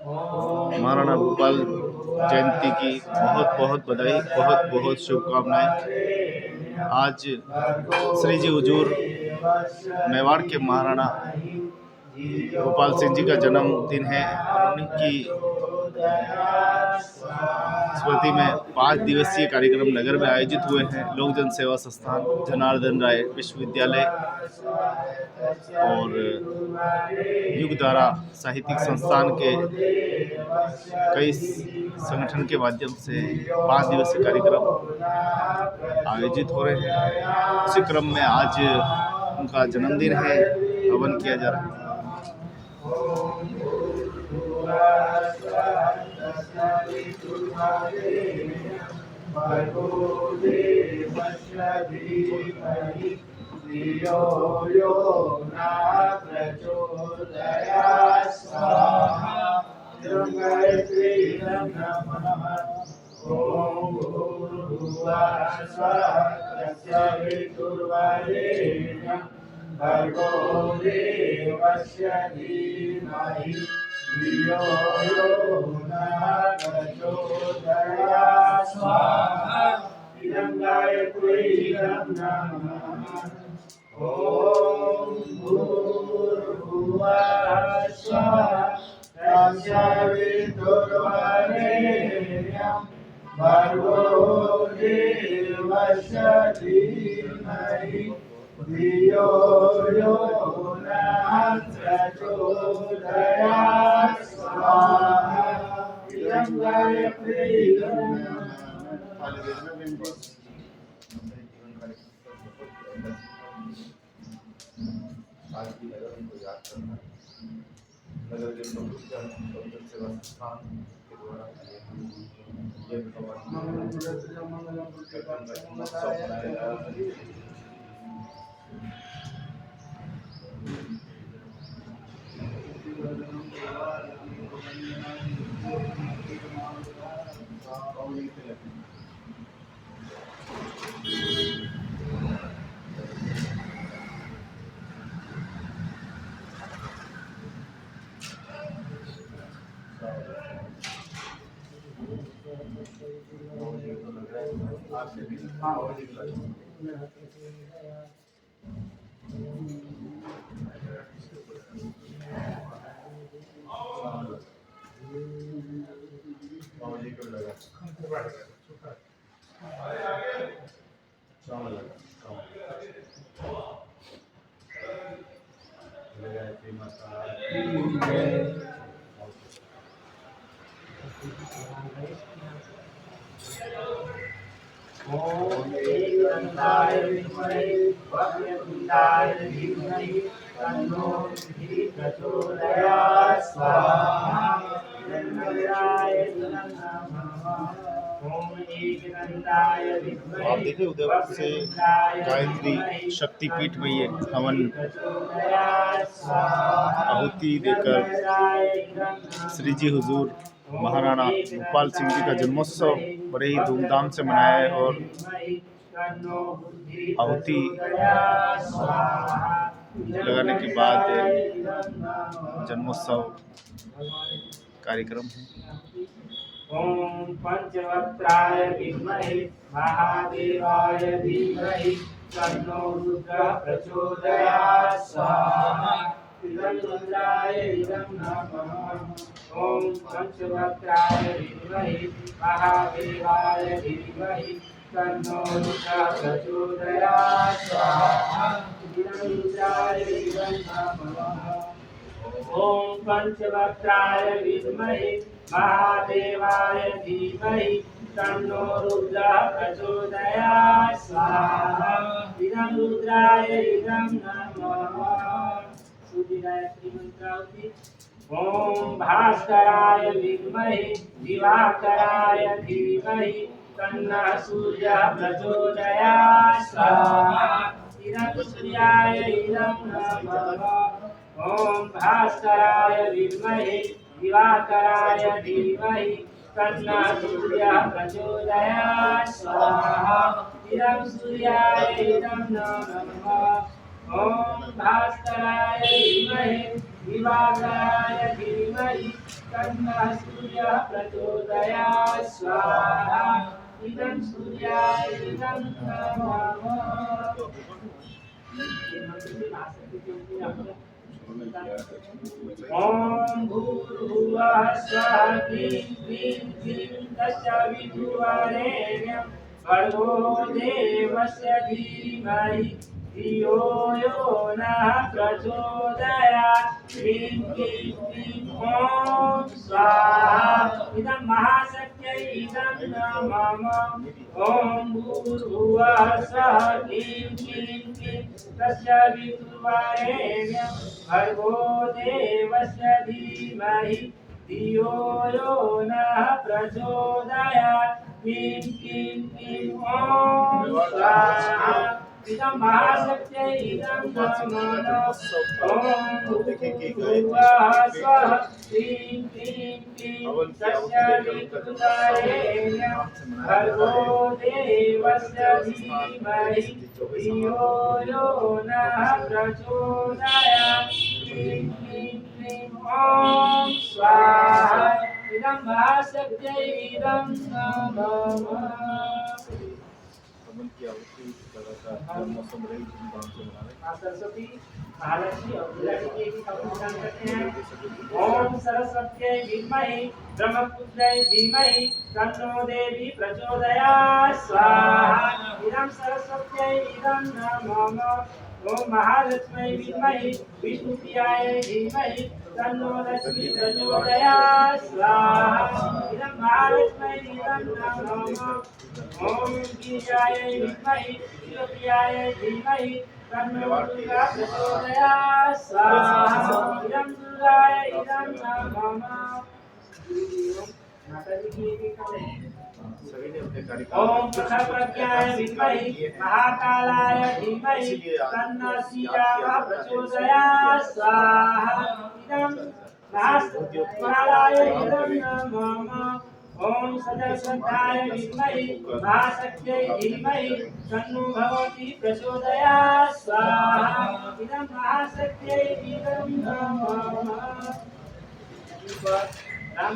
महाराणा भूपाल जयंती की बहुत बहुत बधाई, बहुत बहुत शुभकामनाएं। आज श्री जी हुजूर मेवाड़ के महाराणा भूपाल सिंह जी का जन्मदिन है और उनकी स्मृति में 5 दिवसीय कार्यक्रम नगर में आयोजित हुए हैं। लोक जन सेवा संस्थान जनार्दन राय विश्वविद्यालय और युगधारा साहित्यिक संस्थान के कई संगठन के माध्यम से 5 दिवसीय कार्यक्रम आयोजित हो रहे हैं। उसी क्रम में आज उनका जन्मदिन है, हवन किया जा रहा है। भर्गो देवस्य धीमहि धियो यो नः प्रचोदयात् स्वाहा इदं गायत्री इदं नमः ॐ भूर्भुवः स्वः तत्सवितुर्वरेण्यं भर्गो देवस्य धीमहि धियो यो नः प्रचोदयात् स्वाहा इदं गायत्री इदं आज की नगर उनको याद करना है। नगर के प्रमुख लोक सेवा संस्थान के द्वारा ये महोत्सव मनाया जा रहा है। ॐ एकदन्ताय विद्महे वक्रतुण्डाय धीमहि तन्नो बुद्धिः प्रचोदयात् स्वाहा जन्मराय नमः ॐ एकदन्ताय विद्महे आप देखिए उदयपुर से गायत्री शक्तिपीठ में ये हवन आहुति देकर श्री जी हुजूर महाराणा भूपाल सिंह जी का जन्मोत्सव बड़े ही धूमधाम से मनाया है और आहुति लगाने के बाद जन्मोत्सव कार्यक्रम है। ॐ पंचवक्त्राय विद्महे महादेवाय धीमहि तन्नो रुद्रः प्रचोदयात् स्वाहा इदं रुद्राय इदं नमः ॐ पंचवक्त्राय विद्महे महादेवाय धीमहि तन्नो रुद्रः प्रचोदयात् स्वाहा इदं रुद्राय इदं नमः ॐ पंचवक्त्राय विद्महे महादेवाय धीमहि तन्नो रुद्रः प्रचोदयात् स्वाहा इदं रुद्राय इदं नमः मंत्रावती ॐ भास्कराय विद्महे दिवाकराय धीमहि तन्नः सूर्यः प्रचोदयात् स्वाहा इदं सूर्याय इदं नमः ॐ भास्कराय विद्महे दिवाकराय धीमहि तन्नः सूर्यः प्रचोदयात् स्वाहा इदं सूर्याय इदं नमः ॐ भास्कराय धीमहि दिवाकराय धीमहि तन्नः सूर्यः प्रचोदयात् स्वाहा इदं सूर्याय इदं नमः। ॐ भूर्भुवः स्वः क्लीं क्लीं क्लीं तस्य विदुवरेण्यं भर्गो देवस्य धीमहि धियो यो नः प्रचोदयात् क्लीं क्लीं क्लीं ॐ स्वाहा इदं महाशक्त्यै इदं नमः। ॐ भूर्भुवः स्वः क्लीं क्लीं क्लीं तस्य विदुवरेण्यं भर्गो देवस्य धीमहि धियो यो नः प्रचोदयात् क्लीं क्लीं क्लीं ॐ स्वाहा इदं महाशक्त्यै इदं नमः। ॐ भूर्भुवः स्वः क्लीं क्लीं क्लीं तस्य विदुवरेण्यं भर्गो देवस्य धीमहि धियो यो नः प्रचोदयात् क्लीं क्लीं क्लीं ॐ स्वाहा इदं महाशक्त्यै इदं नमः। हवन की आहुति लगातार मौसम रही धूमधाम से मना रहे माँ सरस्वती महालक्ष्मी और दुर्गा जी की भी सम्मान करते हैं। ओम सरस्वत्यै विद्महे ब्रह्मपुत्रै धीमहि तन्नो देवी प्रचोदयात् स्वाहा इदं सरस्वत्यै इदं नमः। ओम महालक्ष्मी विद्महे विष्णुप्रियायै धीमहि तन्नो लक्ष्मी प्रचोदयात् स्वाहा इदं महालक्ष्मी इदं नमः। ओम गिरिजायै विद्महे शिवप्रियायै धीमहि तन्नो दुर्गा प्रचोदयात् स्वाहा इदं दुर्गाय इदं नमः। माताजी की एक सभी ने अपने ओम प्रज्ञाय विद्महे महाकालाय धीमहि तन्नो सीताः प्रचोदयात् स्वाहा इदं महाकालाय इदं नमः। ओम सदस्वताय विद्महे महाशक्त्यै धीमहि तन्नो भगवती प्रचोदयात् स्वाहा इदं महाशक्त्यै इदं नमः। राम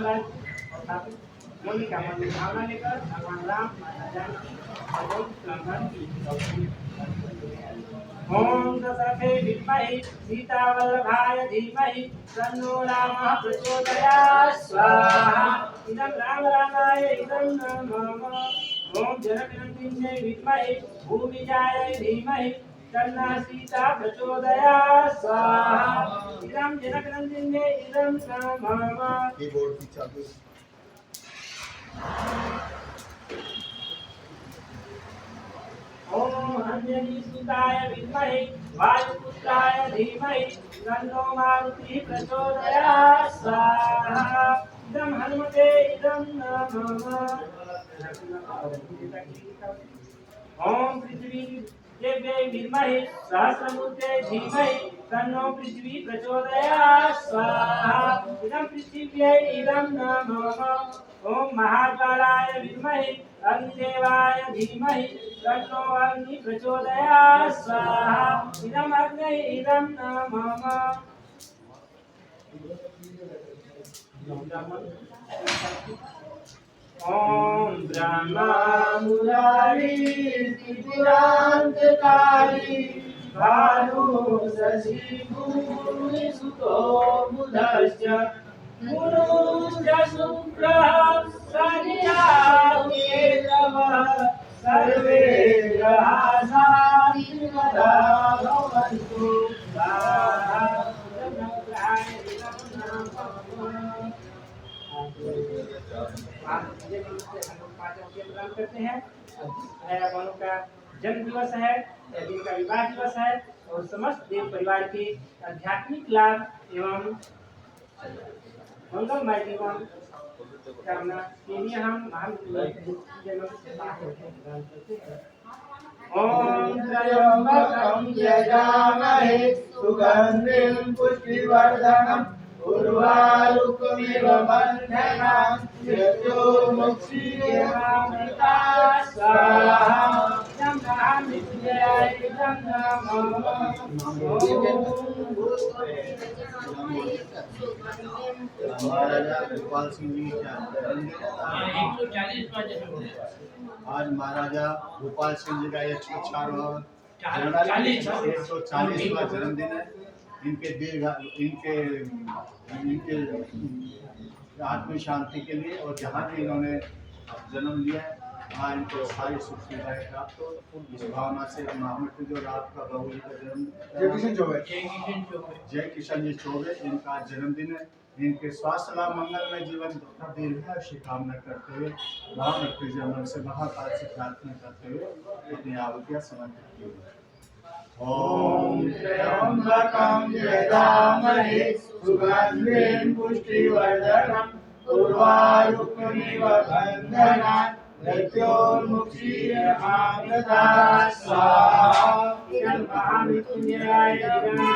मोनिका मंदिर भावना लेकर भगवान राम माता जानकी और लंघन की। ओम दशरथे विद्महे सीता वल्लभाय धीमहि तन्नो रामः प्रचोदयात् स्वाहा इदं रामाय इदं नमः। ओम जनकनन्दिन्यै विद्महे भूमिजाय धीमहि तन्नो सीता प्रचोदयात् स्वाहा इदं जनकनन्दिन्यै इदं नमः। कीबोर्ड की चाबी ओम अंजनी सुताय विद्महे वायुपुत्राय धीमहि तन्नो मारुतिः प्रचोदयात् स्वाहा इदं हनुमते इदं नमः। ओम पृथ्वी देव्यै विद्महे सहस्रमूर्त्यै धीमहि तन्नो पृथ्वी प्रचोदयात् स्वाहा इदं पृथिव्यै इदं नमः। ओम महाकालाय विद्महे अग्निदेवाय धीमहि तन्नो अग्नि प्रचोदयात् स्वाहा इदं अग्नै इदं नमः। ओम ब्रह्मा मुरारी त्रिपुरान्तकारी भानु शशि भूमि सुतो बुधश्च गुरुश्च शुक्रः शनिः केतवः सर्वे ग्रहाः साधिनरा भवन्तु स्वाहा। करते हैं भगवानों का जन्म दिवस है, जिनका विवाह दिवस है और समस्त देव परिवार के आध्यात्मिक लाभ एवं मंगलमय जीवन कामना के लिए हम ओम त्र्यंबकं यजामहे सुगंधिं पुष्टिवर्धनम् उर्वारुकमिव बन्धनान् मृत्योर्मुक्षीयमामृता स्वाहा। महामृत्युंजयाय इदं नमः। महाराजा गोपाल सिंह जी का आज महाराजा गोपाल सिंह जी का 140वां जन्मदिन है। इनके आत्म शांति के लिए और जहाँ भी इन्होंने जन्म लिया है वहाँ इनको सारी सुख सुविधाएं प्राप्त हो, इस भावना से महामृत्युंजय और आपका बाबू जी का जय किशन जी चौबे इनका जन्मदिन है। इनके स्वास्थ्य लाभ मंगल में जीवन दीर्घायुष की कामना करते हुए महामृत्युंजय मन से महाकाल से प्रार्थना करते हुए अपनी आहुतियां समर्पित की। ओम त्र्यंबकं यजामहे सुगंधिं पुष्टिवर्धनम् उर्वारुकमिव बन्धनात् मृत्योर्मुक्षीयमामृतात् स्वाहा। इदं महामृत्युंजयाय नमः।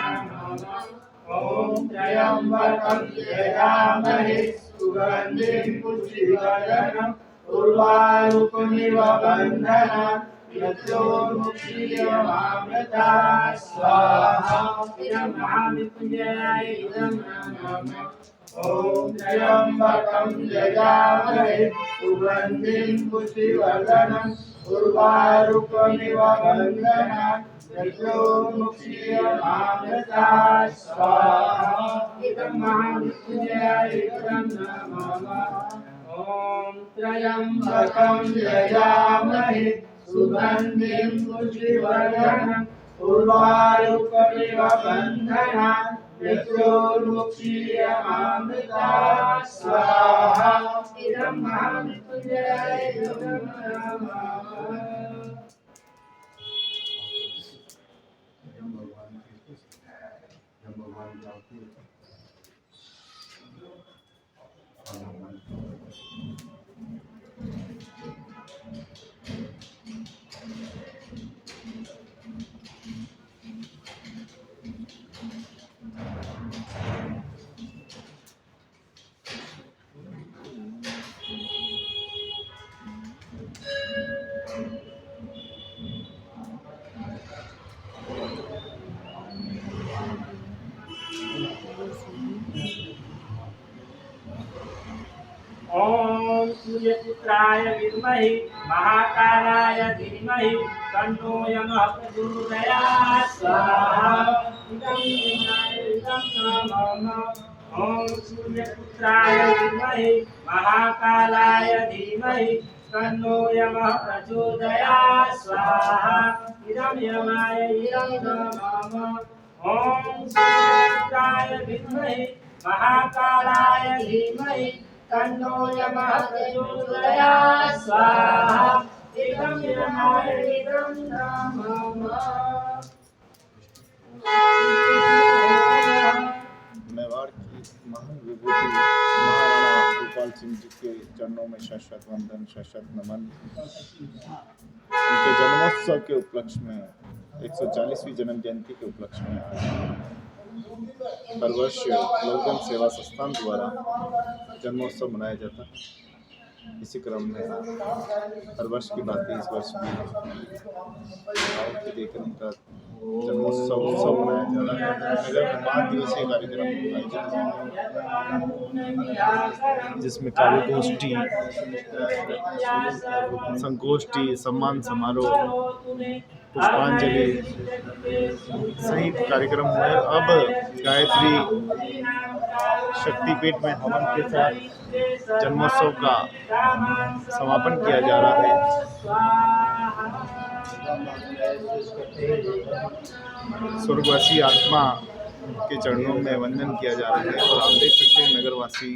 ओम त्र्यंबकं यजामहे सुगंधिं पुष्टिवर्धनम् उर्वारुकमिव बन्धनात् मृत्योर्मुक्षीयमामृतात् स्वाहा। इदं महामृत्युंजयाय नमः। ओम त्र्यंबकं यजामहे सुगंधिं पुष्टिवर्धनम् उर्वारुकमिव बन्धनात् मृत्योर्मुक्षीयमामृतात् स्वाहा। इदं महामृत्युंजयाय नमः। ओम त्र्यंबकं यजामहे सुगंधिं पुष्टिवर्धनम् उर्वारुकमिव बन्धनात् मृत्योर्मुक्षीयमामृतात् स्वाहा। इदं महामृत्युंजयाय नमः। ओम सूर्यपुत्राय विद्महे महाकालाय धीमहि तन्नो यमः प्रचोदयात् स्वाहा। इदं नमः। ओम सूर्यपुत्राय विद्महे महाकालाय धीमहि तन्नो यमः प्रचोदयात् स्वाहा। इदं यमाय इदं नमः। ओम सूर्यपुत्राय विद्महे महाकालाय धीमहि तन्नो यमः प्रचोदयात् स्वाहा। इदं यमाय इदं नमः। मेवाड़ की महान विभूति महाराणा गोपाल सिंह जी के चरणों में शाश्वत वंदन, शाश्वत नमन। उनके जन्मोत्सव के उपलक्ष्य में 140वीं जन्म जयंती के उपलक्ष्य में आज हर वर्ष लोकजन सेवा संस्थान द्वारा जन्मोत्सव मनाया जाता है। इसी क्रम में हर वर्ष की बात इस वर्ष भी देकर उनका जन्मोत्सव उत्सव मनाया जा रहा है। नगर में 5 दिवसीय कार्यक्रम आयोजित जिसमें कार्यगोष्ठी, संगोष्ठी, सम्मान समारोह, पुष्पांजलि सहित कार्यक्रम हुए। अब गायत्री शक्तिपीठ में हवन के साथ जन्मोत्सव का समापन किया जा रहा है। स्वर्गवासी आत्मा के चरणों में वंदन किया जा रहा है और आप देख सकते हैं नगरवासी,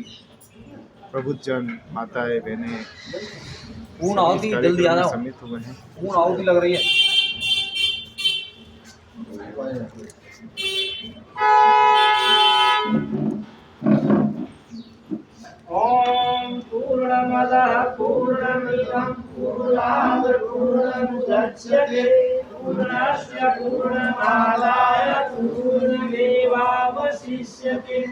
प्रबुद्धजन, माताएं, बहनें पूर्ण आहुति जल्दी आ जाओ, सम्मिलित हुए हैं। पूर्ण आहुति लग रही है। ओम पूर्णमदः पूर्णमिदं पूर्णात् पूर्णमुदच्यते पूर्णस्य पूर्णमादाय पूर्णमेवावशिष्यते ॐ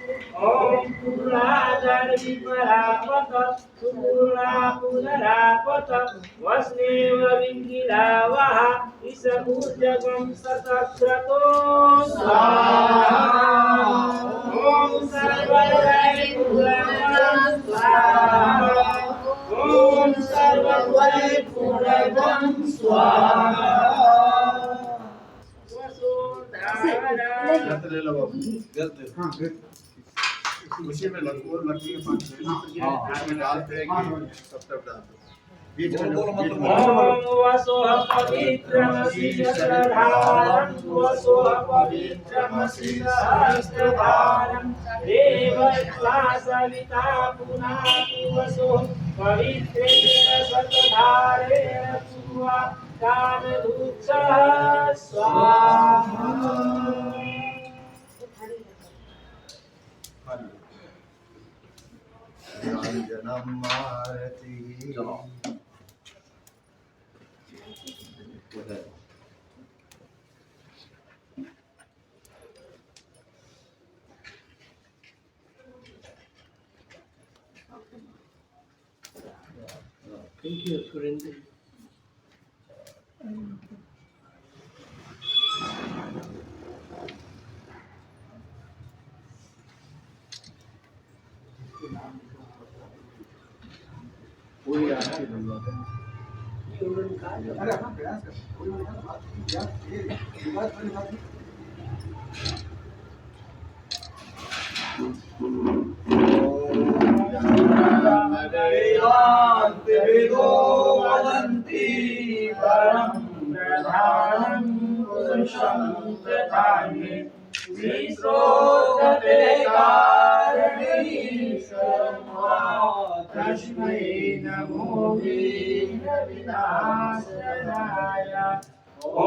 पूर्णादर् परापत पूर्णा पुनरापत वस्नेव विङ्गिरावः ईशपूजकं शतक्रतो स्वाहा ॐ सर्ववैपूर्णं स्वाहा ॐ सर्ववैपूर्णं स्वाहा गलत ले लो बाबू हाँ उसी में लकड़ी के पास लेना इसमें डालते हैं कि तब डालते बीच में ॐ वसोः पवित्रमसि शस्त्रधारं वसोः पवित्रमसि सहस्रधारं देवत्वा सविता पुनातु वसोः पवित्रेण शतधारेण पूर्वा कामधूक्षः स्वाहा जन्म मारती Thank you, Surendra. कोई आपकी जरूरत है अरे अपना प्रयास कर कोई बात नहीं वेदान्तिविदो वदन्ति परं प्रधानं पुरुषं प्रधाने विश्रोतते कारणीश्वरं तस्मै नमो विघ्नविनाशनाय ॐ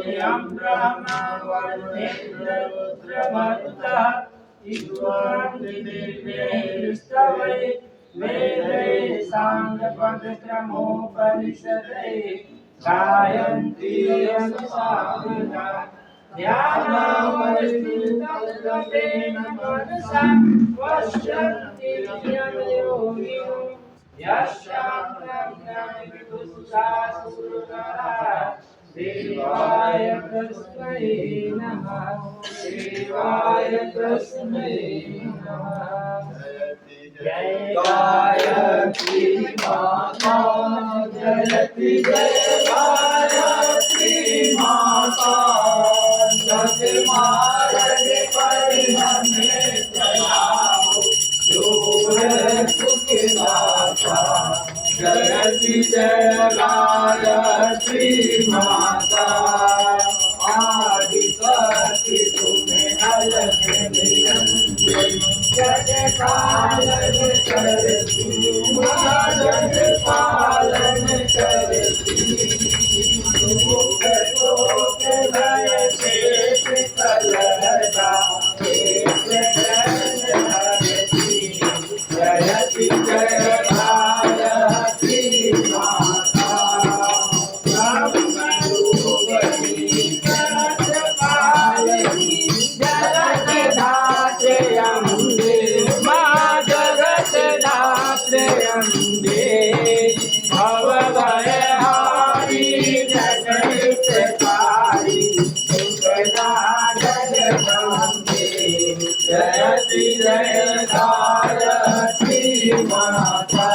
यं ब्रह्मा वरुणेन्द्र रुद्रमरुतः ईश्वरनिर्देष्टवै वेदैः साङ्गपदक्रमोपनिषदैः गायन्ति यमसामगा ध्यानामवस्थितव्रतेन मनसा पश्यन्ति यमयोगिनो यस्याप्राज्ञाविदुष्टासुरनरः देवाय तस्मै नमः देवाय तस्मै नमः जय गायत्री माता जयति जय गायत्री माता सत मार्ग पर हमें चलाओ योग सुख दाता जयति जय गायत्री माता आदि शक्ति तुम्हें अलग निरंजन जग पालन करती जग पालन करती दुख शोक भय से कलहदा जयति जय भारती माता जयति जय भारती माता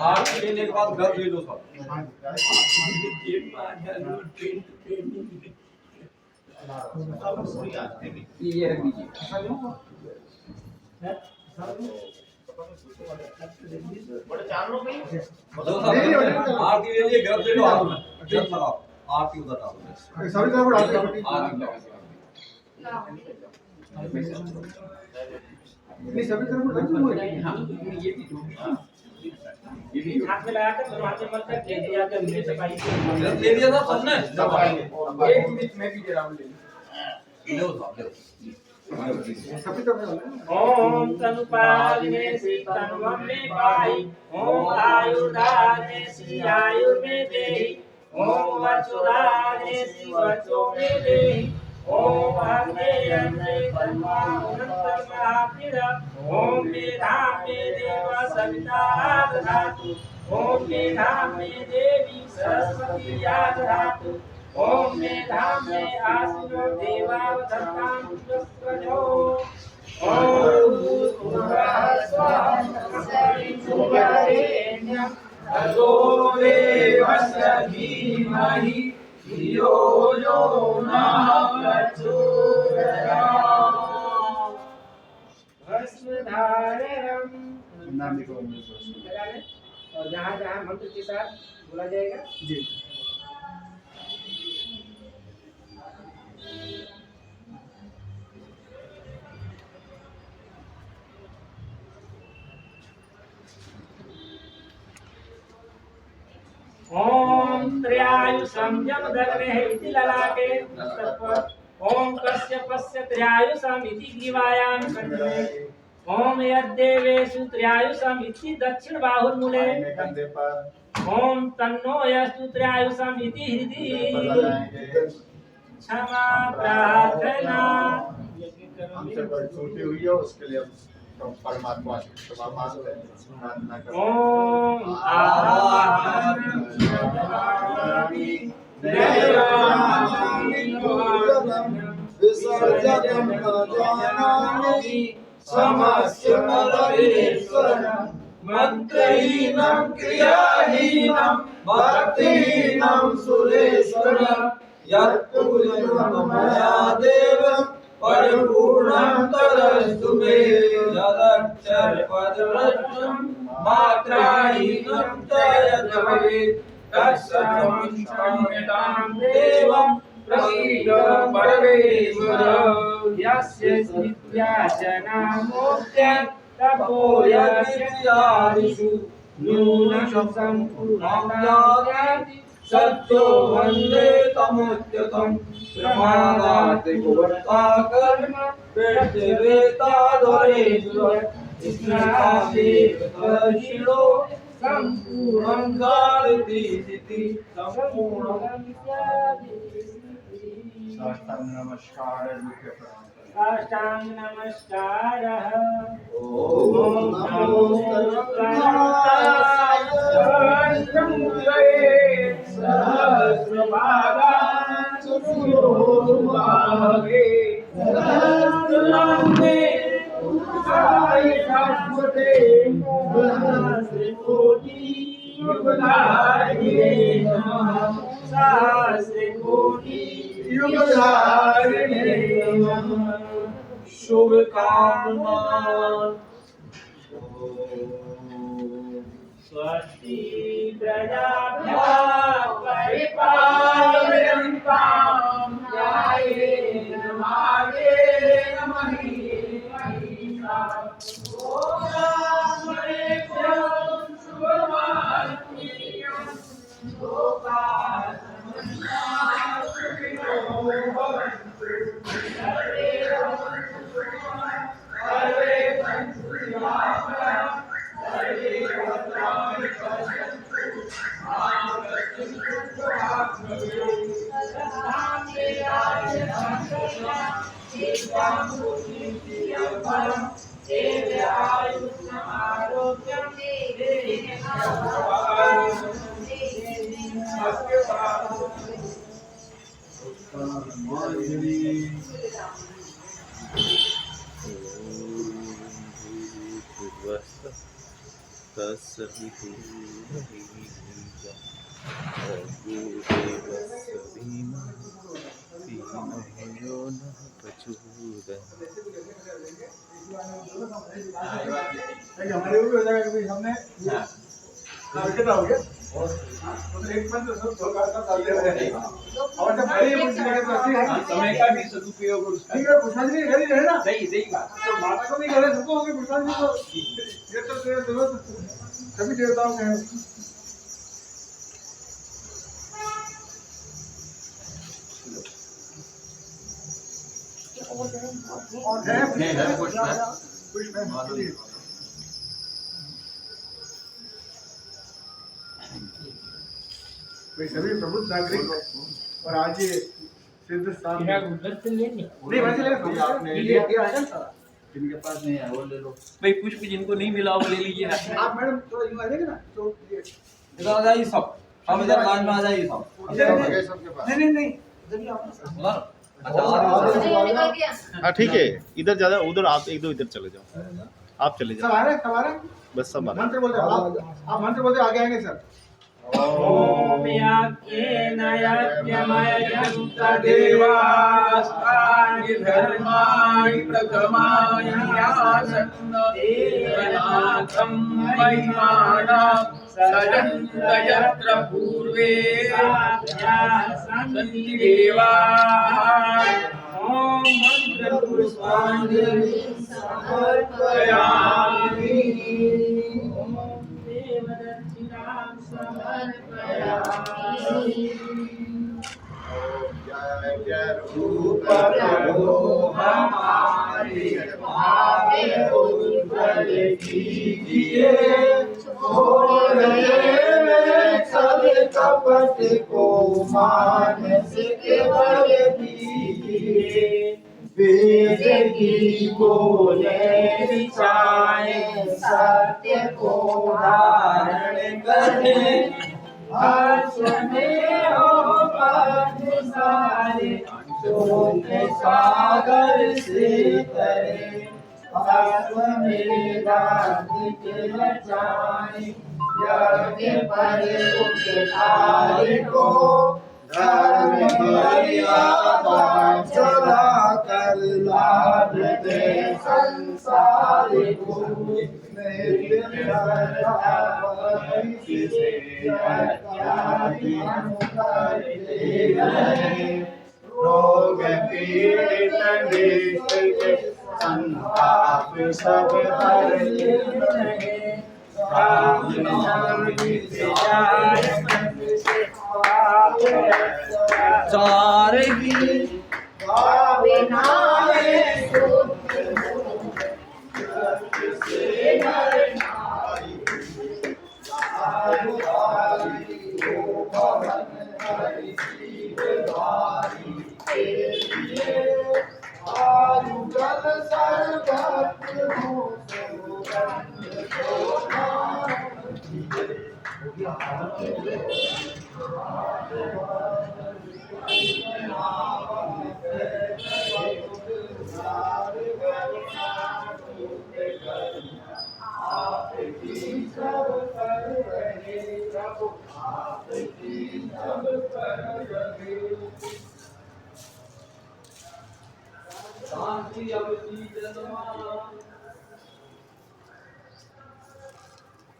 आरती लेने के बाद घर ले लो सब। ये रख दीजिए। आरती ले लिए, घर ले लो, हाथ में जल लगाओ, आरती उधर डालो। सभी तरफ डालते हैं। आरती लगाओ। नहीं सभी तरफ डालते हैं। हाथ में लगाकर दोनों हाथ में मत कर दे दिया कर नीचे सफाई ले लिया था सबने? एक मिनट मैं भी दे रहा हूँ। लो साहब, लो। सभी तरफ डालते हैं। ओम तनुपालिने सी तनुवम में पाई ओम आयुर्दाने सी आयुर में देहि ओम वचुराने सी वचो में देहि ओम अग्ने अग्ने तन्वा उन्नतर महापीड़ा ओम मेधा में देव सविता दधातु ओम मेधा में देवी सरस्वती दधातु ओम मेधा में आसिनो देवावधत्तां पुष्पजो ओम भूर्भुवस्सुवरेण्यं भर्गो देवस्य धीमहि धियो यो नः प्रचोदयात्। नानी को उंगली से छू। लगा लें और जहाँ जहाँ मंत्र के साथ बोला जाएगा। जी। ओम त्र्यायुषं यमदग्नेः इति ललाटे ओम कश्यपस्य त्र्यायुषम् इति ग्रीवायां कंठे ओम यद्देवेषु त्र्यायुषम् इति दक्षिण बाहुर्मूले कंधे पर ओम तन्नो यस्तु त्र्यायुषम् इति हृदि क्षमा प्रार्थना। हमसे कोई छूटी हुई है उसके लिए हम परमात्मा से क्षमा मांगते हैं, प्रार्थना करते हैं। ओम विसर्जनं जानामि समस्य परमेश्वरं मंत्रहीनं क्रियाहीनं भक्तिहीनं सुरेश्वरं यत्पूजनं मया देव परिपूर्णं तरस्तु मे यदक्षर पदभ्रष्टं मात्राहीनं च यद्भवेत् तत्सर्वं देवं प्रसीद परमेश्वर यस्य विद्या जना मोक्त्या तपो तपोयत्यादिषु नूनं सम्पूर्णं सत्यो वन्दे तमुच्यतं प्रमादात् गोवर्ता कर्म वेदाधरेश्वर स्नादेवदर्शिनो सम्पूर्णं कारति इति सम्पूर्णं साष्टांग नमस्कार है, मुख्य प्रणाम करें। साष्टांग नमस्कारः। ओम नमो गणपताय सहस्रमुखये सहस्रपादाय सुयोरुभागे सहस्रनामे उषाय शाश्वते सहस्रकोटि युगधारिणे नमः सहस्रकोटि युगधारिणे नमः शुभकामना। स्वस्ति प्रजाभ्यः परिपालयन्तां न्यायेन मार्गेण महिषा गोब्राह्मणेभ्यः शुभमास्मियं लोकाः समस्ताः सुखिनो भवन्तु सर्वे भवन्तु सुखिनः सर्वे सन्तु निरामयाः सर्वे भद्राणि पश्यन्तु मा कश्चित् दुःखभाग् भवेत् सदां देवाय नमः सीतां भूतिं फलं देव्यायुष्यमारोग्यं हमारे ऊपर हो जाएगा कि हमने कितना हो गया और एक मंत्र सब दो का सब डाल दे रहे हैं और जब बड़ी मुझे लगे तो ऐसे है समय का भी सदुपयोग और उसका ठीक है प्रसाद जी घर ही रहे ना सही सही बात। तो माता को भी करे सबको होगी प्रसाद जी तो ये तो जरूरत सभी देवताओं के हैं। और है पुष्प है वे सभी प्रबुद्ध नागरिक और आज ये सिद्ध स्थान नहीं वैसे जिनके पास नहीं है वो ले लो। भाई पुष्प जिनको नहीं मिला वो ले लीजिए। आप मैडम थोड़ा यूं आ जाएंगे ना तो ये इधर आ जाइए सब, हम इधर लाइन में आ जाइए सब। नहीं इधर ही आओ ना। हाँ ठीक है, इधर ज़्यादा उधर आप एक दो इधर चले जाओ, आप चले सब जाओ आ रहे हैं बस सब आ रहे हैं। मंत्र बोलते आप मंत्र बोलते आगे आएंगे सर। ॐ याज्ञेन यज्ञमयं तदेवास्तानि धर्माणि प्रथमान्यासन्न देवनाथं महिमानां सजन्त यत्र पूर्वे सन्ति देवाः। ॐ मन्त्रपुष्पाञ्जलिं समर्पयामि। ॐ देवदक्षिणां समर्पयामि। रूप प्रभो हमारे भावे उज्ज्वल कीजिए, सब कपट को मानस केवल दीजिए। वेद की बोले विचारे सत्य को धारण करे, हर्ष में हो पाठ सारे शोक सागर से तरे। अश्वमेधा रचाए यज्ञ पर उपकार्य को, धर्म मर्यादा चला कर लाभ दे संसार को। रोग पीड़ित देश के संताप सब हर रहे। शांति अवधि जन्मा।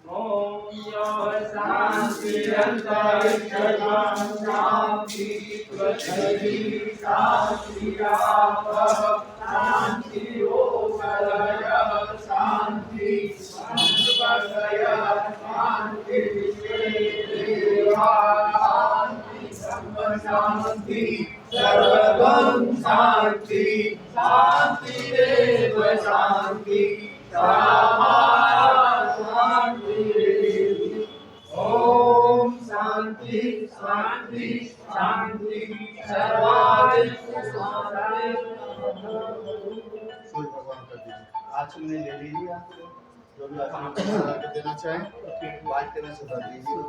ॐ शान्ति शांति पृथ्वी शांति आपः शांति ओषधयः शांति वनस्पतयः शांति शांति ब्रह्म शांति सर्वगं शांति शांति देव शांति सामा शांति। ओम शांति शांति शांति सर्वाधिक शांति। सूर्य भगवान कर दीजिए। आज तुमने ले लीजिए, आप जो भी आप करके देना चाहें बात करने से कर दीजिए।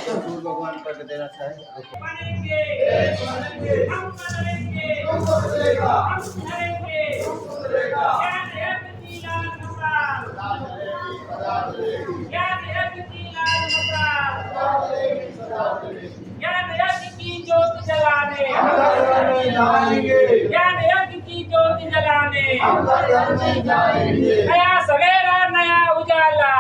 सूर्य भगवान करके देना चाहें बनेंगे, हम बनेंगे, हम बनेगा, हम बनेंगे, हम बनेगा। ज्ञान यज्ञ की लाल मसाल, ज्ञान यज्ञ की लाल मसाल, ज्ञान यज्ञ की ज्योति जलाने, ज्ञान यज्ञ की ज्योति जलाने, नया सवेरा नया उजाला,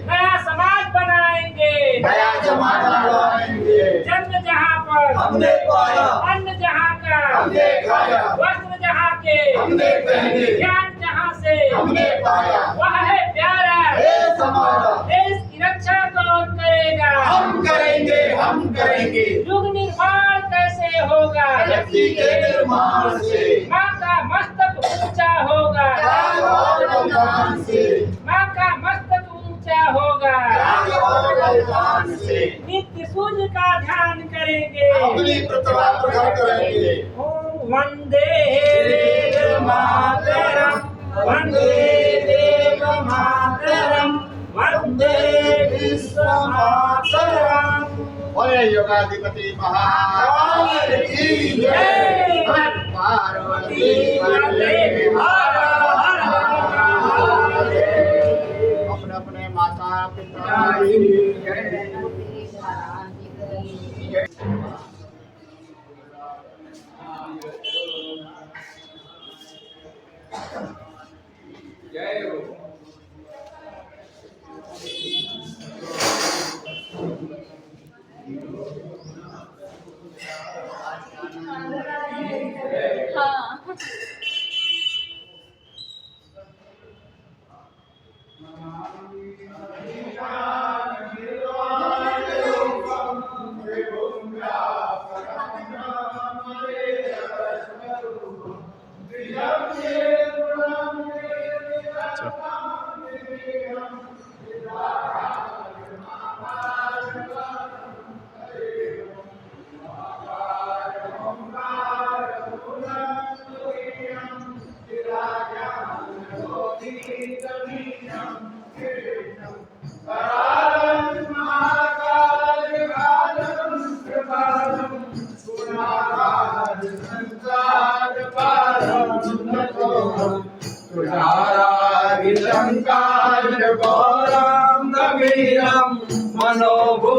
नया समाज बनाएंगे, नया जमाना लाएंगे। जन्म जहाँ पर हमने पाया, अन्न जहाँ का हमने खाया, वस्त्र जहाँ के हमने पहने, ज्ञान जहाँ से हमने पाया। वह है प्यारा देश हमारा, देश की रक्षा कौन करेगा? हम करेंगे, हम करेंगे। युग निर्माण कैसे होगा? व्यक्ति के निर्माण से, माँ का मस्तक ऊंचा होगा, त्याग और बलिदान से, माँ का मस्तक ऊंचा होगा। त्याग और बलिदान से नित्य सूर्य का ध्यान करेंगे, अपनी प्रतिभा प्रकट करेंगे। ओम वंदे देव मातरम, वंदे देव मातरम, वंदे विश्व मातरम। बोले योगाधिपति महाराज की जय। पार्वती वंदे अपने अपने माता पिता की जय।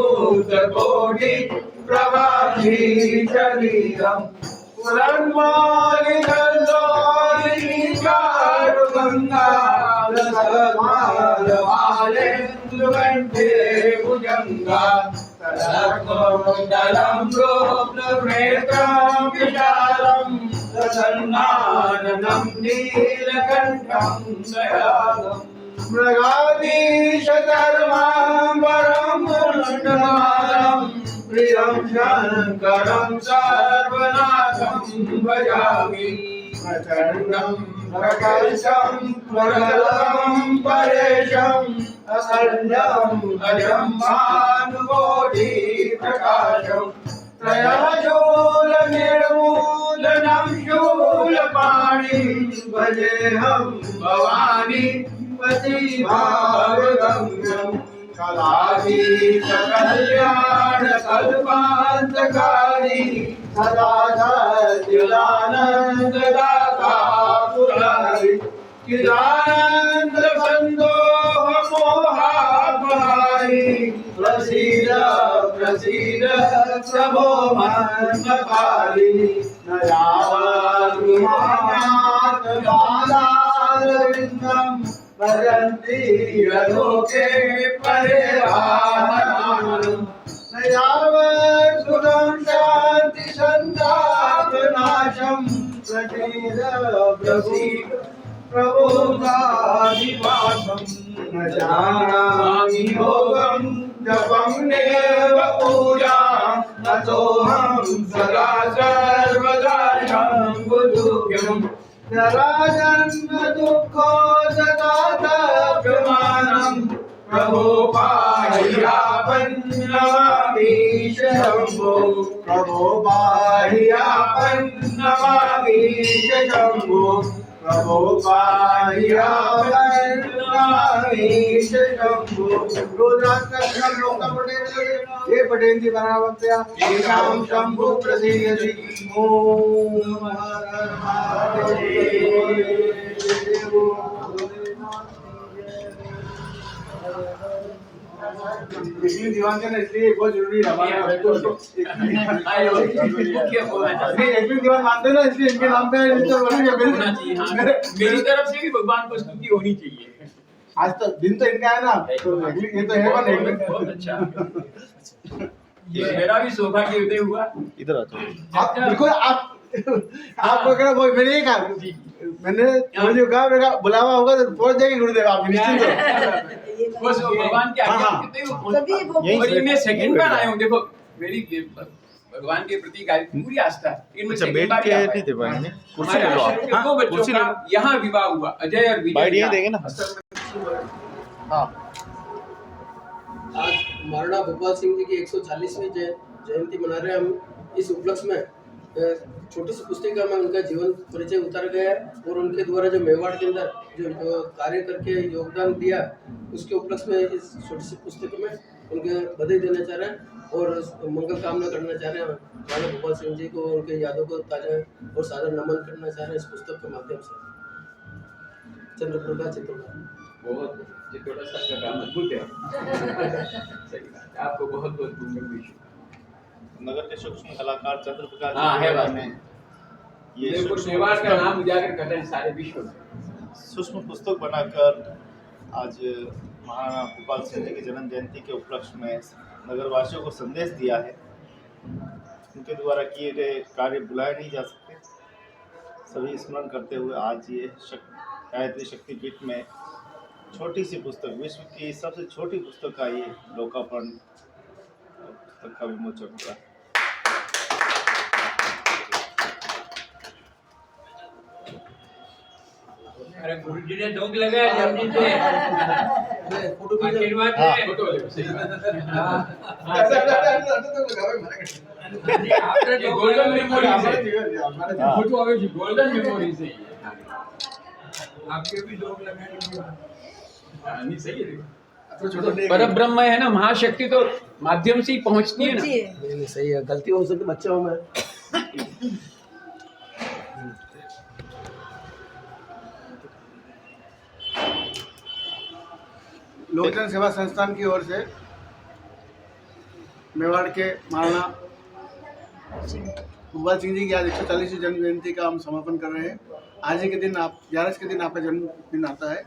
मनोभूतकोटि प्रभाति शरीरम पुरन्मानि गंधोनि चारुगंगा रसमालवालेन्दुवन्ते भुजंगा तलकोदलं रोप्नप्रेतं विशालं प्रसन्नाननं नीलकण्ठं दयालम् मृगाधीशधर्माम्बरं मुण्डमालं प्रियं शङ्करं सर्वनाथं भजामि प्रचण्डं प्रकर्षं प्रगलं परेशम् असंज्ञम् अजं भानुकोटिप्रकाशम् त्रयशूलनिर्मूलनं शूलपाणिं भजेऽहं भवानी पतिभावगम्यम् कलाधीशकल्याणकल्पान्तकारी सदा सच्चिदानन्ददाता पुरारि चिदानन्दबन्धोऽहमोहापहारि प्रसीद प्रसीद प्रभो मन्मकारि न यावद्गुहानाथबालारविन्दम् भजन्ति लोके परिहारम् न यावत् सुखं शान्ति सन्तापनाशम् प्रसीद प्रसीद प्रभोगादिवासम् न जानामि योगं जपं नैव पूजां नतोऽहं सदा सर्वदा शम्भुदुभ्यम् जराजन्म दुःखो ददातव्यमानं प्रभो पाहियापन्नमामीश शम्भो प्रभो पाहियापन्नमामीश शम्भो प्रभो पाहियापन्नमामीश शम्भो रुद्राक्षरं लोकपटेन्द्र ये पटेन्द्र बनावत्या येषां शम्भो प्रसीदति ॐ इसलिए दीवान करना इसलिए बहुत जरूरी है हमारे एक दीवान मानते हैं ना इसलिए इनके नाम पे मेरी तरफ से भी भगवान को स्तुति होनी चाहिए। आज तो दिन तो इनका है ना तो ये तो है वन बहुत अच्छा। ये मेरा भी सौभाग्य उदय हुआ। इधर आ जाओ। आप बिल्कुल आप अगर वो मैंने ये कहा मैंने जो कहा मेरा बुलावा होगा तो पहुंच जाएंगे गुरुदेव आप निश्चिंत हो। बस वो भगवान के आज्ञा कितने और ये मैं सेकंड बार आया हूँ। देखो मेरी भगवान के प्रति पूरी आस्था इनमें अच्छा बैठ के नहीं दे पाएंगे कुर्सी ले लो आप। दो बच्चों का यहाँ विवाह हुआ अजय और विजय। बाइट यहीं देंगे ना। हाँ आज महाराणा भोपाल सिंह जी की 140वीं जयंती मना रहे हैं हम। इस उपलक्ष्य में छोटी सी पुस्तिका में उनका जीवन परिचय उतारा गया है और उनके द्वारा जो मेवाड़ के अंदर जो कार्य करके योगदान दिया उसके उपलक्ष्य में इस छोटी सी पुस्तक में उनके बधाई देना चाह रहे हैं और मंगल कामना करना चाह रहे हैं राणा भोपाल सिंह जी को, उनके यादों को ताजा और सादर नमन करना चाह रहे हैं इस पुस्तक के माध्यम से। चंद्रप्रभा चित्तौड़ा। बहुत चित्तौड़ा साहब का काम अद्भुत है। सही बात है। आपको बहुत बहुत नगर के सूक्ष्म कलाकार चंद्र प्रकाश हाँ है बात ने में ये देखो सूक्ष्म मेवाड़ का पुस्तक- नाम उजागर कर रहे हैं सारे विश्व में। सूक्ष्म पुस्तक बनाकर आज महाराणा भोपाल सिंह जी की जन्म जयंती के उपलक्ष्य में नगरवासियों को संदेश दिया है। उनके द्वारा किए गए कार्य बुलाए नहीं जा सकते। सभी स्मरण करते हुए आज ये गायत्री शक्तिपीठ में छोटी सी पुस्तक, विश्व की सबसे छोटी पुस्तक का ये लोकार्पण पुस्तक का विमोचन हुआ है। अरे गुरुजी ने जोक लगाया जल्दी से फोटो खींच आशीर्वाद हाँ। दे। फोटो ले सही बात है। जी, आपने ये जोक गोल्डन लगाया। मेमोरी हाँ। से फोटो आवे जी गोल्डन मेमोरी से आपके भी जोक लगाए। हाँ, नहीं सही है छोटे पर ब्रह्म है ना, महाशक्ति तो माध्यम से ही पहुंचती है ना। नहीं सही है, गलती हो सकती, बच्चा हूँ मैं। लोकजन सेवा संस्थान की ओर से मेवाड़ के महाराणा भोपाल सिंह जी की आज 140वीं जन्म जयंती का हम समापन कर रहे हैं। आज ही के दिन ग्यारह के दिन आपका जन्मदिन आता है।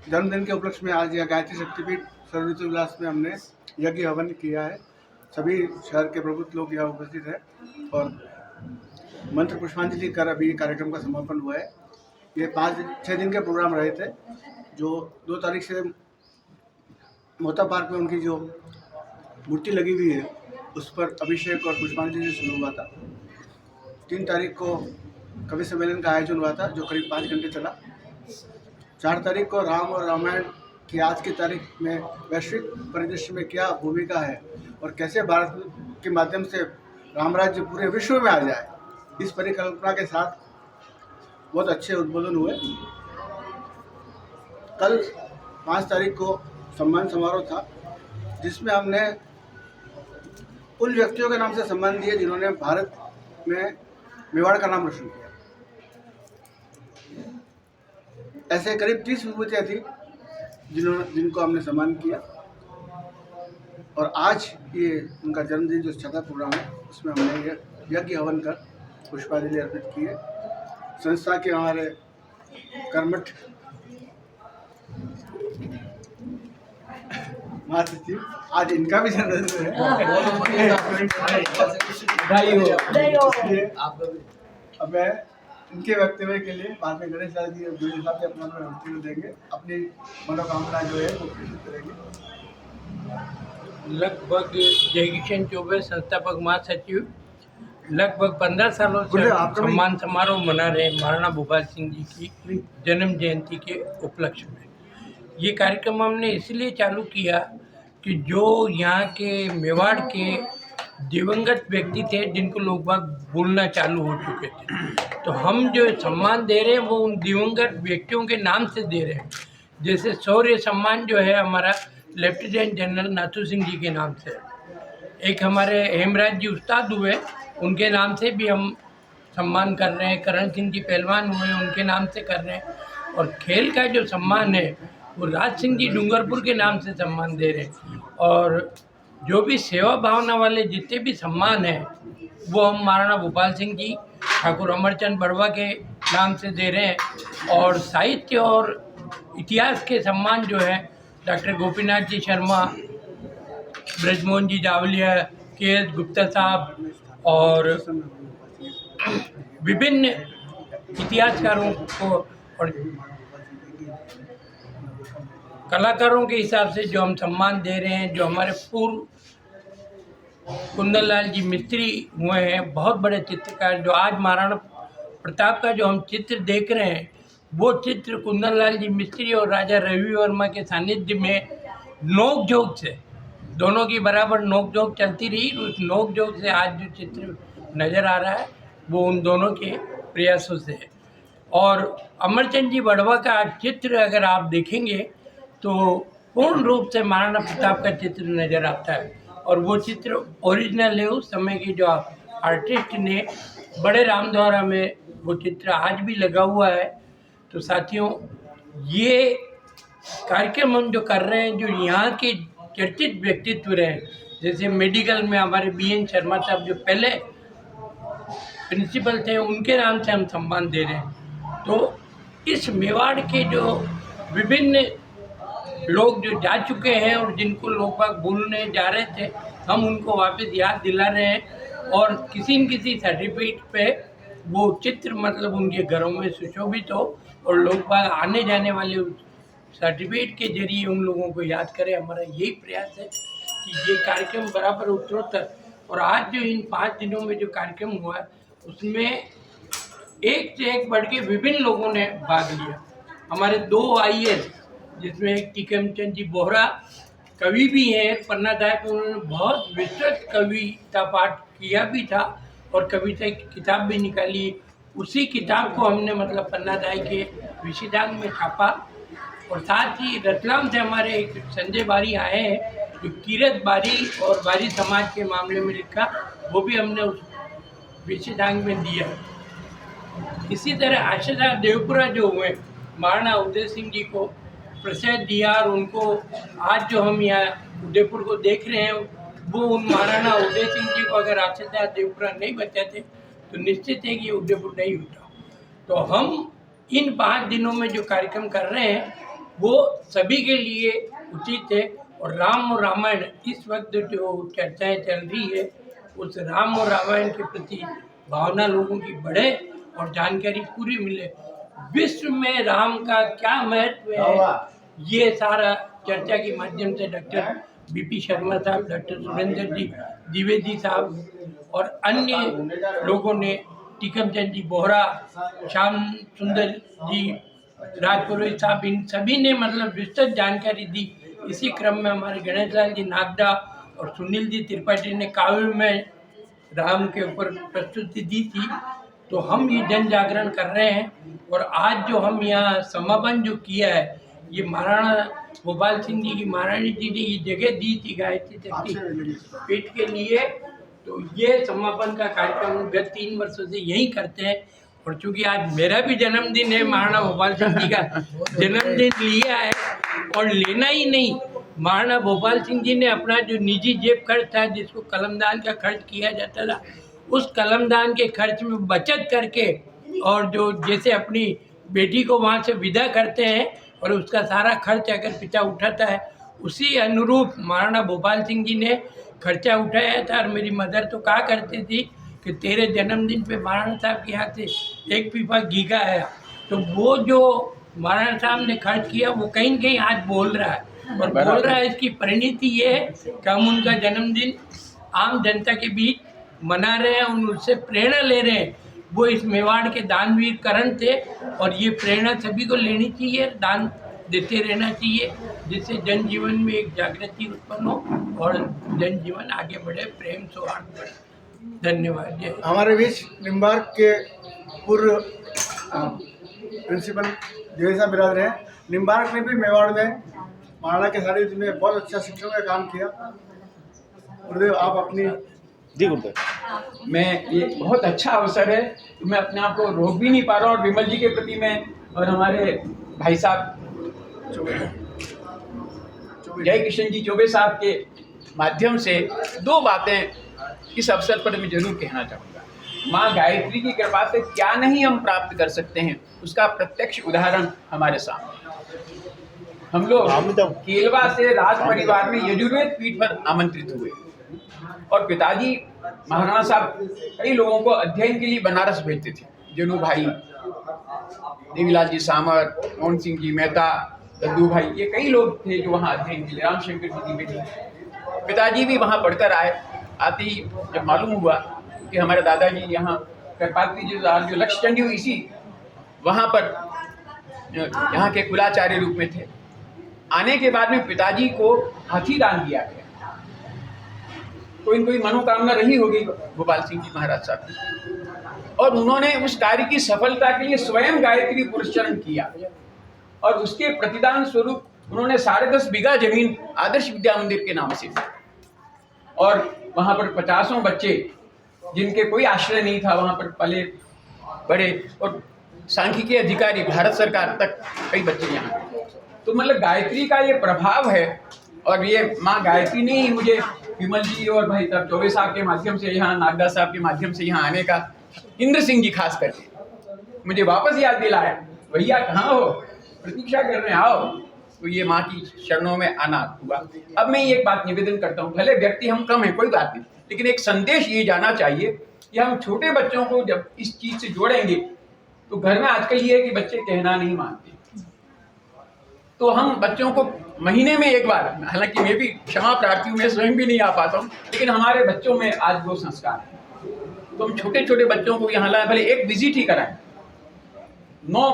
जन्मदिन के उपलक्ष्य में आज यह गायत्री शक्तिपीठ सर्वऋतु विलास में हमने यज्ञ हवन किया है। सभी शहर के प्रबुद्ध लोग यहाँ उपस्थित हैं और मंत्र पुष्पांजलि कर अभी कार्यक्रम का समापन हुआ है। ये 5-6 दिन के प्रोग्राम रहे थे, जो 2 तारीख से मोता पार्क में उनकी जो मूर्ति लगी हुई है उस पर अभिषेक और पुष्पांजलि शुरू हुआ था। 3 तारीख को कवि सम्मेलन का आयोजन हुआ था जो करीब 5 घंटे चला। 4 तारीख को राम और रामायण की आज की तारीख में वैश्विक परिदृश्य में क्या भूमिका है और कैसे भारत के माध्यम से राम राज्य पूरे विश्व में आ जाए, इस परिकल्पना के साथ बहुत अच्छे उद्बोधन हुए। कल 5 तारीख को सम्मान समारोह था जिसमें हमने उन व्यक्तियों के नाम से सम्मान दिए जिन्होंने भारत में मेवाड़ का नाम रोशन किया। ऐसे करीब 30 विभूतियाँ थी जिनको हमने सम्मान किया। और आज ये उनका जन्मदिन जो छठा प्रोग्राम है उसमें हमने ये यज्ञ हवन कर पुष्पांजलि अर्पित की है। संस्था के हमारे कर्मठ महासचिव, आज इनका भी जन्मदिन है। इसलिए अब मैं इनके वक्तव्य के लिए बाद में गणेश लाल जी और बीडी साहब अपना वक्तव्य देंगे, अपनी मनोकामना जो है वो पूरी करेंगे। लगभग जय किशन चौबे संस्थापक महासचिव लगभग 15 सालों से गुरुदेव, आपका भी- सम्मान समारोह मना रहे हैं महाराणा भोपाल सिंह जी की जन्म जयंती के उपलक्ष्य में। ये कार्यक्रम हमने इसलिए चालू किया कि जो यहाँ के मेवाड़ के दिवंगत व्यक्ति थे जिनको लोग बाग भूलना चालू हो चुके थे, तो हम जो सम्मान दे रहे हैं वो उन दिवंगत व्यक्तियों के नाम से दे रहे हैं। जैसे शौर्य सम्मान जो है हमारा लेफ्टिनेंट जनरल नाथू सिंह जी के नाम से, एक हमारे हेमराज जी उस्ताद हुए उनके नाम से भी हम सम्मान कर रहे हैं, करण सिंह जी पहलवान हुए उनके नाम से कर रहे हैं, और खेल का जो सम्मान है वो राज सिंह जी डूंगरपुर के नाम से सम्मान दे रहे हैं। और जो भी सेवा भावना वाले जितने भी सम्मान हैं वो हम महाराणा भोपाल सिंह जी, ठाकुर अमरचंद बड़वा के नाम से दे रहे हैं। और साहित्य और इतिहास के सम्मान जो है डॉक्टर गोपीनाथ जी शर्मा, ब्रजमोहन जी जावलिया, के.एस. गुप्ता साहब और विभिन्न इतिहासकारों को और कलाकारों के हिसाब से जो हम सम्मान दे रहे हैं, जो हमारे पूर्व कुंदन लाल जी मिस्त्री हुए हैं, बहुत बड़े चित्रकार, जो आज महाराणा प्रताप का जो हम चित्र देख रहे हैं वो चित्र कुंदन लाल जी मिस्त्री और राजा रवि वर्मा के सानिध्य में नोक झोंक से, दोनों की बराबर नोक झोंक चलती रही, उस नोक झोंक से आज जो चित्र नज़र आ रहा है वो उन दोनों के प्रयासों से है। और अमरचंद जी बड़वा का चित्र अगर आप देखेंगे तो पूर्ण रूप से महाराणा प्रताप का चित्र नज़र आता है। और वो चित्र ओरिजिनल है उस समय के जो आर्टिस्ट ने बड़े रामद्वारा में वो चित्र आज भी लगा हुआ है। तो साथियों, ये कार्यक्रम हम जो कर रहे हैं, जो यहाँ के चर्चित व्यक्तित्व रहे, जैसे मेडिकल में हमारे BN शर्मा साहब जो पहले प्रिंसिपल थे, उनके नाम से हम सम्मान दे रहे हैं। तो इस मेवाड़ के जो विभिन्न लोग जो जा चुके हैं और जिनको लोग बाग भूलने जा रहे थे, हम उनको वापस याद दिला रहे हैं। और किसी न किसी सर्टिफिकेट पे वो चित्र मतलब उनके घरों में सुशोभित हो और लोग बाग आने जाने वाले उस सर्टिफिकेट के जरिए उन लोगों को याद करें। हमारा यही प्रयास है कि ये कार्यक्रम बराबर उत्तरोत्तर, और आज जो इन 5 दिनों में जो कार्यक्रम हुआ है उसमें एक से एक बढ़ के विभिन्न लोगों ने भाग लिया। हमारे 2 IAS, जिसमें एक टीकम चंद जी बोहरा कवि भी हैं, पन्नादायक, उन्होंने बहुत विस्तृत कविता पाठ किया भी था और कविता की किताब भी निकाली। उसी किताब को हमने मतलब पन्नादाय के विषयदान में छापा। और साथ ही रतलाम से हमारे एक संजय बारी आए हैं जो कीरत बारी और बारी समाज के मामले में लिखा, वो भी हमने उस विषयदान में दिया। इसी तरह आशीर्वाद देवपुरा जो हुए, महाराणा उदय सिंह जी को प्रसाद दिया और उनको आज जो हम यहाँ उदयपुर को देख रहे हैं, वो उन महाराणा उदय सिंह जी को अगर आशीर्वाद देवपुरा नहीं बचाते तो निश्चित है कि ये उदयपुर नहीं उठा। तो हम इन 5 दिनों में जो कार्यक्रम कर रहे हैं वो सभी के लिए उचित है। और राम और रामायण इस वक्त जो चर्चाएं चल रही है, उस राम और रामायण के प्रति भावना लोगों की बढ़े और जानकारी पूरी मिले। विश्व में राम का क्या महत्व है, ये सारा चर्चा के माध्यम से डॉक्टर BP शर्मा साहब, डॉक्टर सुरेंद्र जी द्विवेदी साहब और अन्य लोगों ने, टीकम चंद जी बोहरा, श्याम सुंदर जी राजपुरोहित साहब, इन सभी ने मतलब विस्तृत जानकारी दी। इसी क्रम में हमारे गणेश लाल जी नागदा और सुनील जी त्रिपाठी ने काव्य में राम के ऊपर प्रस्तुति दी थी। तो हम ये जन जागरण कर रहे हैं। और आज जो हम यहाँ समापन जो किया है, ये महाराणा भोपाल सिंह जी की महारानी जी ने ये जगह दी थी गायत्री शक्ति पीठ के लिए। तो ये समापन का कार्यक्रम हम गत 3 वर्षों से यही करते हैं। और चूँकि आज मेरा भी जन्मदिन है, महाराणा भोपाल सिंह जी का जन्मदिन लिया है, और लेना ही नहीं, महाराणा भोपाल सिंह जी ने अपना जो निजी जेब खर्च था, जिसको कलमदान का खर्च किया जाता था, उस कलमदान के खर्च में बचत करके, और जो जैसे अपनी बेटी को वहाँ से विदा करते हैं और उसका सारा खर्च अगर पिता उठाता है, उसी अनुरूप महाराणा भोपाल सिंह जी ने खर्चा उठाया था। और मेरी मदर तो कहा करती थी कि तेरे जन्मदिन पे महाराणा साहब के हाथ से 1 पीपा घी का आया। तो वो जो महाराणा साहब ने खर्च किया वो कहीं न कहीं आज बोल रहा है, और बोल रहा है। इसकी परिणति ये है कि हम उनका जन्मदिन आम जनता के बीच मना रहे हैं, उनसे प्रेरणा ले रहे हैं। वो इस मेवाड़ के दानवीर करण थे, और ये प्रेरणा सभी को लेनी चाहिए, दान देते रहना चाहिए, जिससे जनजीवन में एक जागृति उत्पन्न हो और जनजीवन आगे बढ़े, प्रेम सौहार्द बढ़े। धन्यवाद। हमारे बीच निम्बार्क के पूर्व प्रिंसिपल द्विवेदी साहब बिराज रहे हैं। निम्बार्क ने भी मेवाड़ में महाराणा के सानिध्य में बहुत अच्छा शिक्षण का काम किया। गुरुदेव, आप अपनी जी गुरुदेव। मैं, ये बहुत अच्छा अवसर है, तो मैं अपने आप को रोक भी नहीं पा रहा। और विमल जी के प्रति मैं और हमारे भाई साहब जय किशन जी चौबे साहब के माध्यम से 2 बातें इस अवसर पर मैं जरूर कहना चाहूँगा। माँ गायत्री की कृपा से क्या नहीं हम प्राप्त कर सकते हैं, उसका प्रत्यक्ष उदाहरण हमारे सामने। हम लोग केलवा से राज परिवार में यजुर्वेद पीठ पर आमंत्रित हुए, और पिताजी महाराणा साहब कई लोगों को अध्ययन के लिए बनारस भेजते थे। जनू भाई, देवीलाल जी सामर, मोहन सिंह जी मेहता, दद्दू भाई, ये कई लोग थे जो वहाँ अध्ययन के लिए, रामशंकर जी द्विवेदी। पिताजी भी वहाँ पढ़कर आए। आते ही जब मालूम हुआ कि हमारे दादाजी यहाँ करपात्री जी जो लक्ष्यचंडी हुई इसी वहाँ पर यहाँ के कुलाचार्य रूप में थे, आने के बाद में पिताजी को हाथी दान दिया गया। कोई मनोकामना रही होगी गोपाल सिंह जी महाराज साहब की, और उन्होंने उस कार्य की सफलता के लिए स्वयं गायत्री पुरस्चरण किया, और उसके प्रतिदान स्वरूप उन्होंने 10.5 बीघा जमीन आदर्श विद्या मंदिर के नाम से दी और वहाँ पर 50 बच्चे जिनके कोई आश्रय नहीं था वहाँ पर पले बड़े, और सांख्यिकी अधिकारी भारत सरकार तक कई बच्चे यहाँ। तो मतलब गायत्री का ये प्रभाव है। और ये माँ गायत्री ने ही मुझे विमल जी और भाई साहब चौबे साहब के माध्यम से यहाँ, नागदास साहब के माध्यम से यहाँ आने का, इंद्र सिंह जी खास करके मुझे वापस याद दिलाया, भैया कहाँ हो, प्रतीक्षा कर रहे हैं, आओ। तो ये माँ की शरणों में आना हुआ। अब मैं एक बात निवेदन करता हूँ, भले व्यक्ति हम कम है कोई बात नहीं, लेकिन एक संदेश ये जाना चाहिए कि हम छोटे बच्चों को जब इस चीज से जोड़ेंगे, तो घर में आजकल ये है कि बच्चे कहना नहीं मानते, तो हम बच्चों को महीने में एक बार, हालांकि मैं भी क्षमा प्रार्थी हूँ, मैं स्वयं भी नहीं आ पाता हूँ, लेकिन हमारे बच्चों में आज वो संस्कार है, तो हम छोटे छोटे बच्चों को यहाँ लाए, भले एक विजिट ही कराएं, 9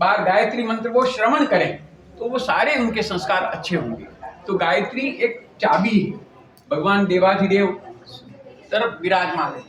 बार गायत्री मंत्र वो श्रवण करें, तो वो सारे उनके संस्कार अच्छे होंगे। तो गायत्री एक चाबी है, भगवान देवाधिदेव तरफ विराजमान है,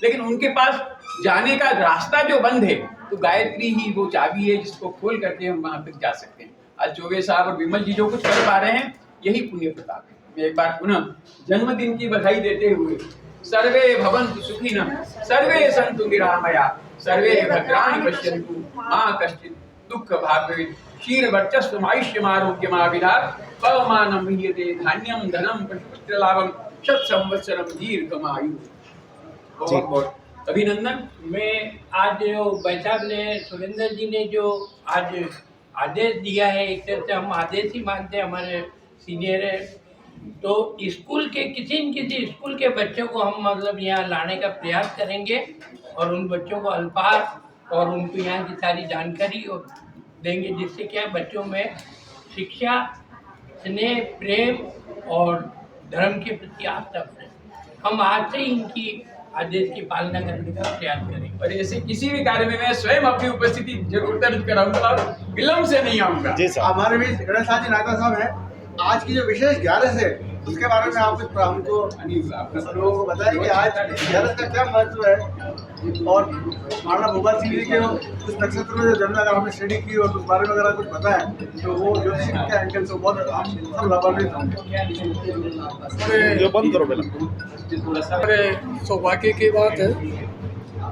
लेकिन उनके पास जाने का रास्ता जो बंद है, तो गायत्री ही वो चाबी है जिसको खोल करके हम वहां तक जा सकते हैं। आज चौबे साहब और विमल जी जो कुछ कर पा रहे हैं, यही पुण्य प्रताप है। मैं एक बार पुनः जन्मदिन की बधाई देते हुए, सर्वे भवन्तु सुखिनः, सर्वे सन्तु निरामया, सर्वे भद्राणि पश्यन्तु मा कश्चित् दुःख भाग् भवेत्, क्षीरवर्चस्वमायुष्यमारोग्यमाविलात् पवमानं मीयते धान्यं धनं पुत्रलाभं शत संवत्सरं दीर्घमायु। बहुत बहुत अभिनंदन। मैं आज जो भाई साहब ने, सुरेंद्र जी ने जो आज आदेश दिया है, एक तरह से हम आदेश ही मानते हैं, हमारे सीनियर है, तो स्कूल के किसी न किसी स्कूल के बच्चों को हम मतलब यहाँ लाने का प्रयास करेंगे और उन बच्चों को अल्पाहार और उनको यहाँ की सारी जानकारी और देंगे, जिससे क्या बच्चों में शिक्षा, स्नेह, प्रेम और धर्म के प्रति आस्था बढ़े। हम आज से ही इनकी आदेश की पालना करने का प्रयास करेंगे। और ऐसे किसी भी कार्य में मैं स्वयं अपनी उपस्थिति जरूर दर्ज कराऊंगा और विलम्ब से नहीं आऊंगा। जी साहब। हमारे भी गणेश जी नागदा साहब हैं, आज की जो विशेष 11 है उसके बारे में आप कुछ हमको लोगों को बताइए कि आज 11 का क्या महत्व है, और महाराणा भूपाल सिंह जी के कुछ नक्षत्र में जो जन्म अगर हमने स्टडी की और उस बारे में अगर कुछ पता है तो वो ज्योतिष के एंगल से बहुत सब लाभान्वित होंगे। जो बंद करो पहले। बड़े सौभाग्य की बात है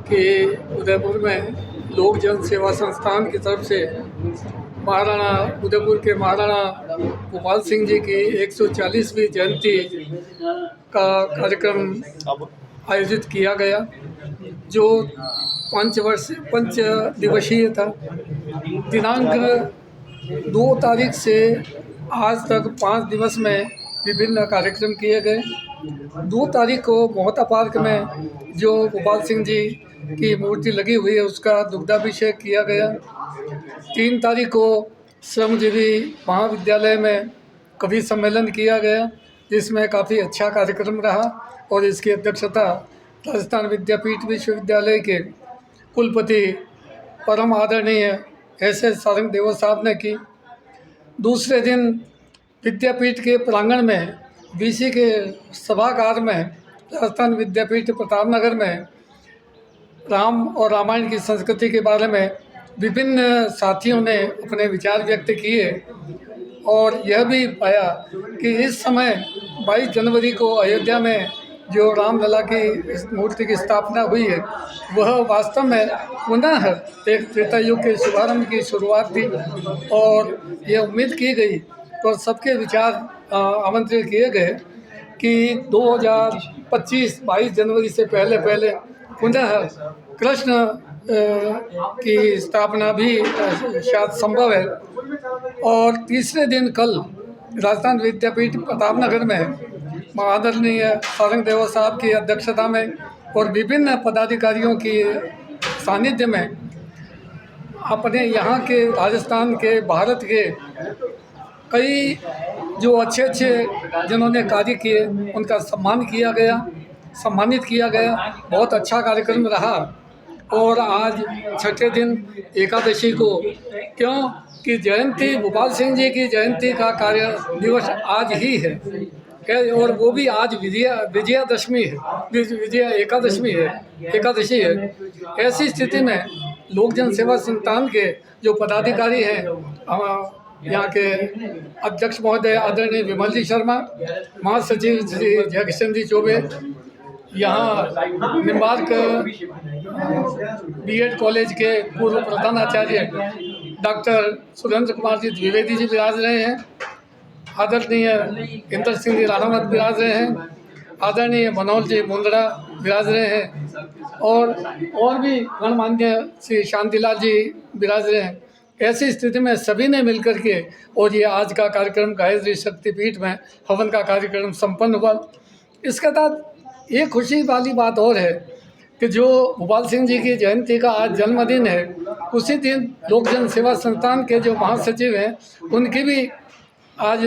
कि उदयपुर में लोक जन सेवा संस्थान की तरफ से महाराणा उदयपुर के महाराणा भूपाल सिंह जी की 140वीं जयंती का कार्यक्रम आयोजित किया गया, जो 5 दिवसीय था। दिनांक 2 तारीख से आज तक 5 दिवस में विभिन्न कार्यक्रम किए गए। 2 तारीख को मोहता पार्क में जो भूपाल सिंह जी की मूर्ति लगी हुई है उसका दुग्धाभिषेक किया गया। 3 तारीख को श्रमजीवी महाविद्यालय में कवि सम्मेलन किया गया, जिसमें काफ़ी अच्छा कार्यक्रम रहा और इसकी अध्यक्षता राजस्थान विद्यापीठ विश्वविद्यालय के कुलपति परम आदरणीय SS सारंग देव साहब ने की। दूसरे दिन विद्यापीठ के प्रांगण में BC के सभागार में राजस्थान विद्यापीठ प्रतापनगर में राम और रामायण की संस्कृति के बारे में विभिन्न साथियों ने अपने विचार व्यक्त किए और यह भी पाया कि इस समय 22 जनवरी को अयोध्या में जो रामलला की मूर्ति की स्थापना हुई है वह वास्तव में पुनः एक त्रेता युग के शुभारंभ की शुरुआत थी और यह उम्मीद की गई तो सबके विचार आमंत्रित किए गए कि 2025 22 जनवरी से पहले पुनः कृष्ण की स्थापना भी शायद संभव है। और तीसरे दिन कल राजस्थान विद्यापीठ प्रतापनगर में आदरणीय सारंग देव साहब की अध्यक्षता में और विभिन्न पदाधिकारियों की सानिध्य में अपने यहाँ के राजस्थान के भारत के कई जो अच्छे जिन्होंने कार्य किए उनका सम्मानित किया गया। बहुत अच्छा कार्यक्रम रहा। और आज छठे दिन एकादशी को, क्यों कि जयंती भूपाल सिंह जी की जयंती का कार्य दिवस आज ही है और वो भी आज विजयादशमी है, विजया एकादशी है। ऐसी स्थिति में लोक जन सेवा संस्थान के जो पदाधिकारी हैं यहाँ के अध्यक्ष महोदय आदरणीय विमल जी शर्मा, महासचिव श्री जयकिशन जी चौबे, यहाँ निम्बार्क बीएड कॉलेज के पूर्व प्रधानाचार्य डॉक्टर सुरेंद्र कुमार जी द्विवेदी जी विराज रहे हैं, आदरणीय इंद्र सिंह जी राणावत विराज रहे हैं, आदरणीय मनोहर जी मुंदड़ा विराज रहे हैं और भी गणमान्य श्री शांतिलाल जी विराज रहे हैं। ऐसी स्थिति में सभी ने मिलकर के और ये आज का कार्यक्रम गायत्री शक्तिपीठ में हवन का कार्यक्रम संपन्न हुआ। इसके साथ ये खुशी वाली बात और है कि जो भोपाल सिंह जी की जयंती का आज जन्मदिन है, उसी दिन लोक जन सेवा संस्थान के जो महासचिव हैं उनकी भी आज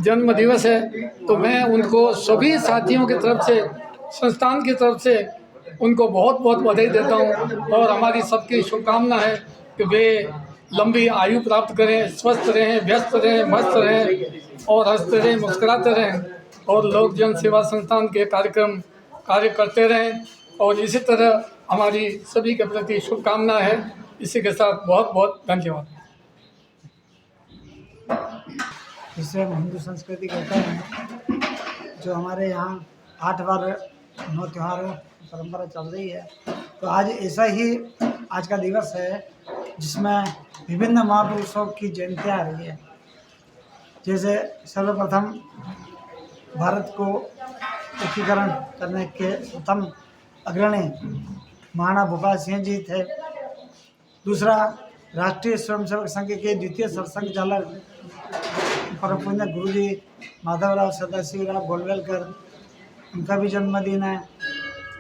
जन्म दिवस है। तो मैं उनको सभी साथियों की तरफ से, संस्थान की तरफ से उनको बहुत बहुत बधाई देता हूँ और हमारी सबकी शुभकामना है कि वे लंबी आयु प्राप्त करें, स्वस्थ रहें, व्यस्त रहें, मस्त रहें और हंसते रहें, मुस्कुराते रहें और लोक जन सेवा संस्थान के कार्यक्रम कार्य करते रहें। और इसी तरह हमारी सभी के प्रति शुभकामना है। इसी के साथ बहुत बहुत धन्यवाद। जिसे हम हिंदू संस्कृति कहते हैं, जो हमारे यहाँ 8 बार 9 त्यौहारों की परंपरा चल रही है, तो आज ऐसा ही आज का दिवस है जिसमें विभिन्न महापुरुषों की जयंतियाँ आ रही है। जैसे सर्वप्रथम भारत को एकीकरण करने के प्रथम अग्रणी महाराणा भूपाल सिंह जी थे। दूसरा, राष्ट्रीय स्वयंसेवक संघ के द्वितीय सरसंघ चालक परम पूज्य गुरु जी माधवराव सदाशिवराव गोलवलकर, उनका भी जन्मदिन है।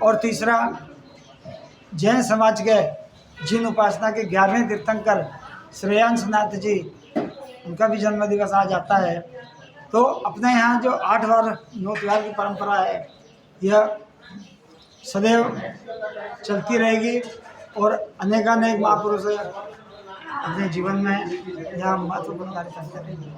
और तीसरा, जैन समाज के जिन उपासना के 11वें तीर्थंकर श्रेयांश नाथ जी, उनका भी जन्म दिवस आज आता है। तो अपने यहाँ जो 8 बार 9 त्यौहार की परंपरा है, यह सदैव चलती रहेगी और अनेकानेक महापुरुष अपने जीवन में यहाँ महत्वपूर्ण कार्य करते रहेंगे।